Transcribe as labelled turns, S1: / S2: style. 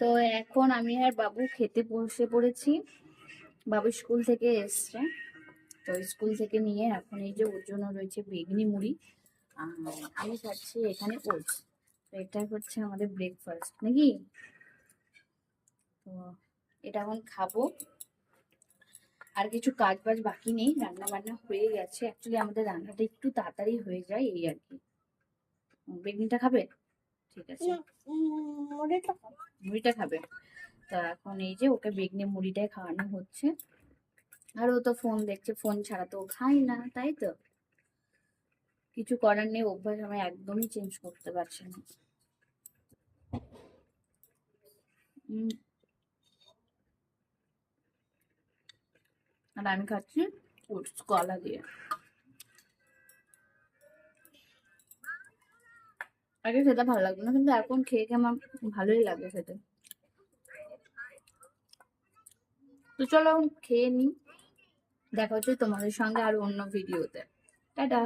S1: তো এখন আমি আর বাবু খেতে বসে পড়েছি। বাবু স্কুল থেকে এসছে, তো স্কুল থেকে নিয়ে এখন এই যে ওর জন্য রয়েছে বেগনি মুড়ি, আর আমি খাচ্ছি এখানে ওটস। তো এটা হচ্ছে আমাদের ব্রেকফাস্ট নাকি। তো এটা এখন খাবো। আর কিছু কাজ বাজ বাকি নেই, রান্না বান্না হয়ে গেছে। অ্যাকচুয়ালি আমাদের রান্নাটা একটু তাড়াতাড়ি হয়ে যায় এই আর কি। বেগনিটা খাবে? ঠিক আছে, মুড়িটা খাবে। তা এখন এই যে ওকে বেগনি মুড়িটাই খাওয়ানো হচ্ছে। আর ও তো ফোন দেখছে, ফোন ছাড়া তো খায় না, তাই তো কিছু করার নেই, অভ্যাস আমি একদমই চেঞ্জ করতে পারছি না। আর আমি খাচ্ছি ওটস কলা দিয়ে। আগে খেতে ভালো লাগতো না, কিন্তু এখন খেয়ে খেয়ে আমার ভালোই লাগে খেতে। তো চলো খেয়ে নি, দেখা হচ্ছে তোমাদের সঙ্গে আর অন্য ভিডিওতে। টাটা।